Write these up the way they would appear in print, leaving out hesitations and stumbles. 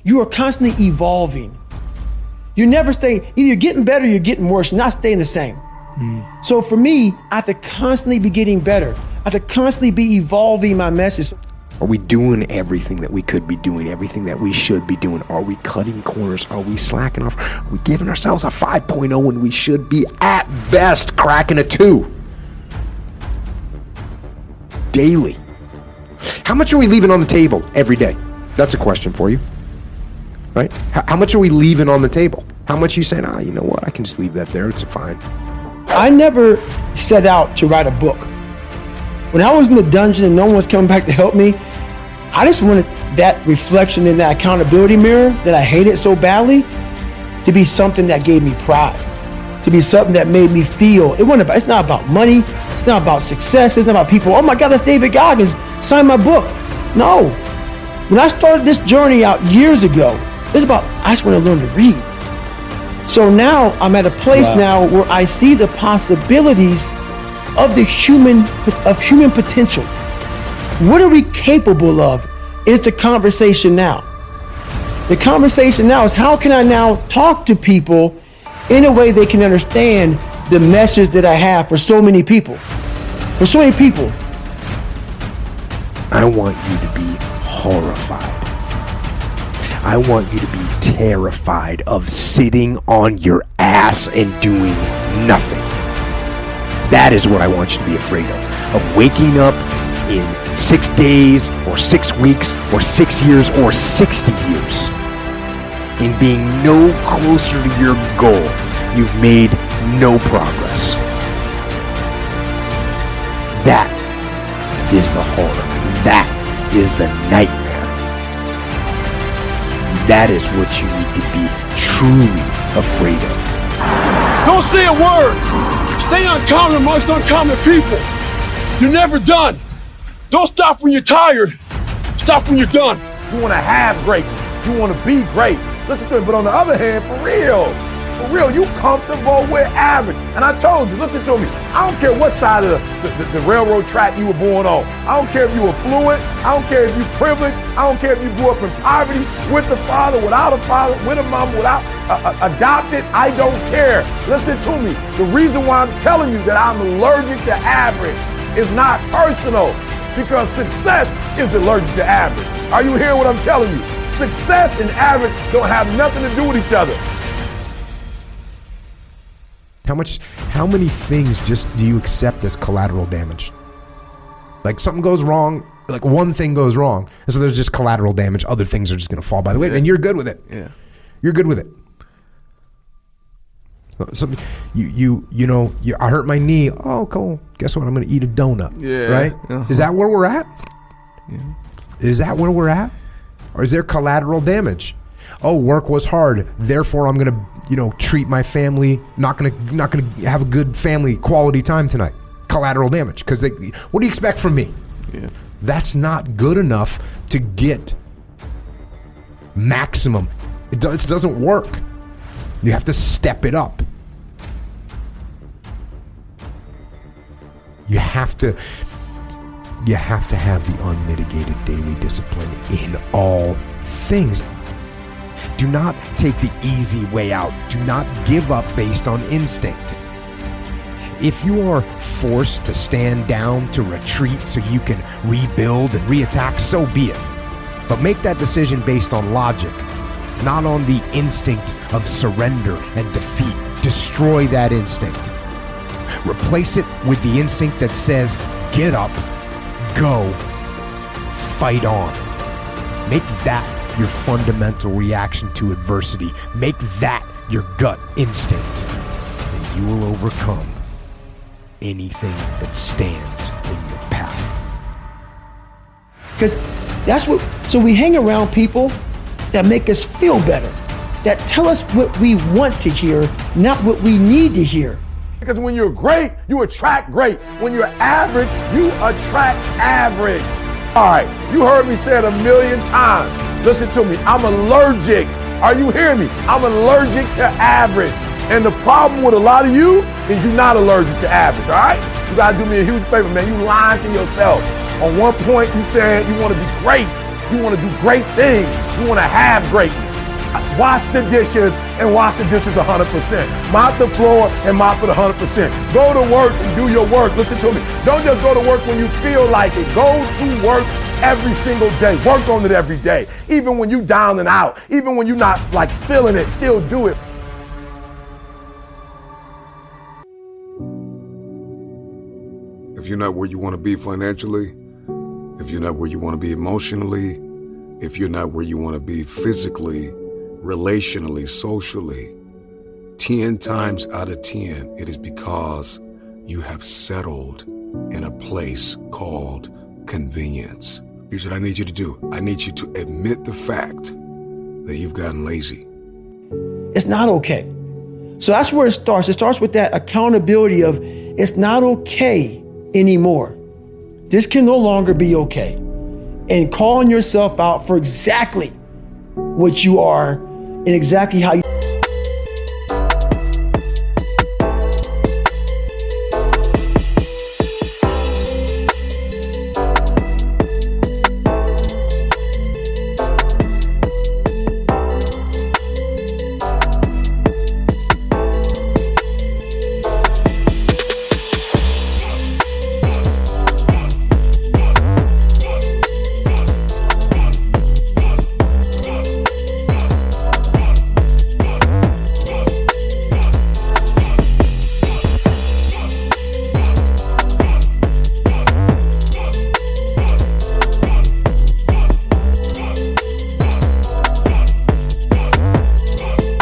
You are constantly evolving. You never stay, either you're getting better or you're getting worse, you're not staying the same. So for me, I have to constantly be getting better. I have to constantly be evolving my message. Are we doing everything that we could be doing, everything that we should be doing? Are we cutting corners? Are we slacking off? Are we giving ourselves a 5.0 when we should be at best cracking a 2? Daily. How much are we leaving on the table every day? That's a question for you. Right? How much are we leaving on the table? How much you saying, you know what, I can just leave that there, it's fine. I never set out to write a book. When I was in the dungeon and no one was coming back to help me, I just wanted that reflection in that accountability mirror that I hated so badly to be something that gave me pride, to be something that made me feel, it's not about money, it's not about success, it's not about people, oh my God, that's David Goggins, sign my book. No. When I started this journey out years ago, it's about, I just want to learn to read. So now I'm at a place now where I see the possibilities of the human potential. What are we capable of is the conversation now. The conversation now is how can I now talk to people in a way they can understand the message that I have for so many people. For so many people. I want you to be horrified. I want you to be terrified of sitting on your ass and doing nothing. That is what I want you to be afraid of waking up in 6 days or 6 weeks or 6 years or 60 years and being no closer to your goal. You've made no progress. That is the horror. That is the nightmare. That is what you need to be truly afraid of. Don't say a word. Stay uncommon amongst uncommon people. You're never done. Don't stop when you're tired. Stop when you're done. You want to have greatness. You want to be great. Listen to me. But on the other hand, for real, you comfortable with average. And I told you, listen to me. I don't care what side of the railroad track you were born on. I don't care if you were fluent. I don't care if you privileged. I don't care if you grew up in poverty, with a father, without a father, with a mom, without adopted. I don't care. Listen to me. The reason why I'm telling you that I'm allergic to average is not personal, because success is allergic to average. Are you hearing what I'm telling you? Success and average don't have nothing to do with each other. How many things just do you accept as collateral damage? Like something goes wrong, like one thing goes wrong, and so there's just collateral damage. Other things are just going to fall by the way, and you're good with it. Yeah, you're good with it. Something I hurt my knee. Oh, cool. Guess what? I'm going to eat a donut. Yeah. Right? Uh-huh. Is that where we're at? Yeah. Is that where we're at? Or is there collateral damage? Oh, work was hard. Therefore, I'm going to, treat my family. Not going to have a good family quality time tonight. Collateral damage. Because what do you expect from me? Yeah. That's not good enough to get maximum. It doesn't work. You have to step it up. You have to have the unmitigated daily discipline in all things. Do not take the easy way out. Do not give up based on instinct. If you are forced to stand down, to retreat so you can rebuild and reattack, so be it. But make that decision based on logic, not on the instinct of surrender and defeat. Destroy that instinct. Replace it with the instinct that says, get up, go, fight on. Make that your fundamental reaction to adversity. Make that your gut instinct, and you will overcome anything that stands in your path. Because so we hang around people that make us feel better, that tell us what we want to hear, not what we need to hear. Because when you're great, you attract great. When you're average, you attract average. All right, you heard me say it 1,000,000 times. Listen to me, I'm allergic. Are you hearing me? I'm allergic to average. And the problem with a lot of you is you're not allergic to average, all right? You gotta do me a huge favor, man. You lying to yourself. On one point, you saying you wanna be great. You want to do great things. You want to have greatness. Wash the dishes and wash the dishes 100%. Mop the floor and mop it 100%. Go to work and do your work. Listen to me. Don't just go to work when you feel like it. Go to work every single day. Work on it every day. Even when you down and out. Even when you're not like feeling it, still do it. If you're not where you want to be financially, if you're not where you want to be emotionally, if you're not where you want to be physically, relationally, socially, 10 times out of 10, it is because you have settled in a place called convenience. Here's what I need you to do. I need you to admit the fact that you've gotten lazy. It's not okay. So that's where it starts. It starts with that accountability of it's not okay anymore. This can no longer be okay. And calling yourself out for exactly what you are and exactly how you.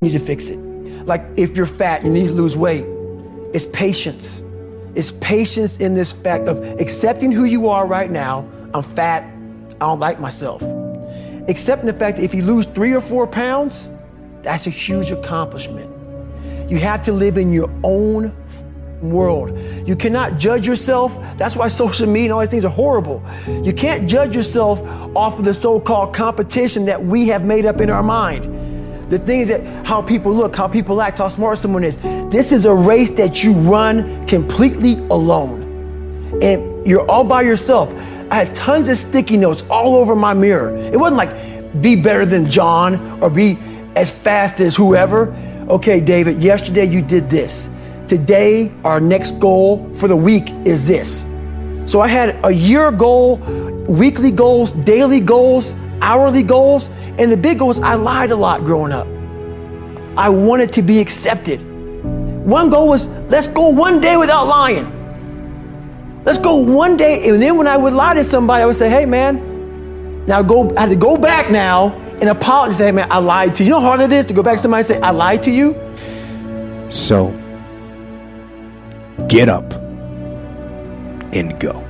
Need to fix it. Like if you're fat, you need to lose weight. It's patience. It's patience in this fact of accepting who you are right now. I'm fat. I don't like myself. Accepting the fact that if you lose 3 or 4 pounds, that's a huge accomplishment. You have to live in your own world. You cannot judge yourself. That's why social media and all these things are horrible. You can't judge yourself off of the so-called competition that we have made up in our mind. The thing is that how people look, how people act, how smart someone is. This is a race that you run completely alone. And you're all by yourself. I had tons of sticky notes all over my mirror. It wasn't like be better than John or be as fast as whoever. Okay, David, yesterday you did this. Today, our next goal for the week is this. So I had a year goal, weekly goals, daily goals, hourly goals, and the big goal is I lied a lot growing up. I wanted to be accepted. One goal was, let's go one day without lying. Let's go one day, and then when I would lie to somebody, I would say, hey man, now I had to go back now and apologize, say, hey man, I lied to you. You know how hard it is to go back to somebody and say, I lied to you? So, get up and go.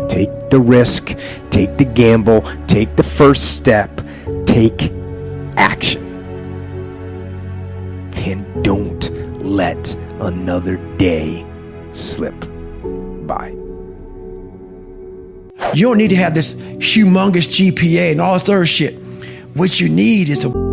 Take the risk, take the gamble, take the first step, take action. And don't let another day slip by. You don't need to have this humongous GPA and all this other shit. What you need is a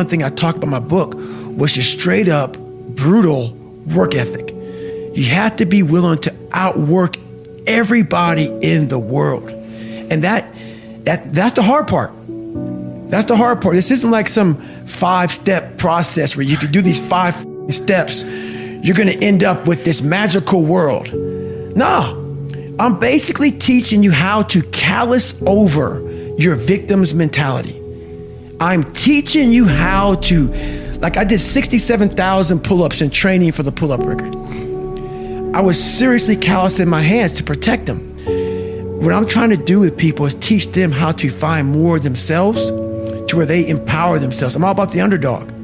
one thing I talked about in my book was just straight up brutal work ethic. You have to be willing to outwork everybody in the world. And that's the hard part. That's the hard part. This isn't like some 5-step process where if you do these 5 steps, you're gonna end up with this magical world. No, I'm basically teaching you how to callous over your victim's mentality. I'm teaching you how to, like I did 67,000 pull-ups in training for the pull-up record. I was seriously callousing my hands to protect them. what I'm trying to do with people is teach them how to find more of themselves to where they empower themselves. I'm all about the underdog.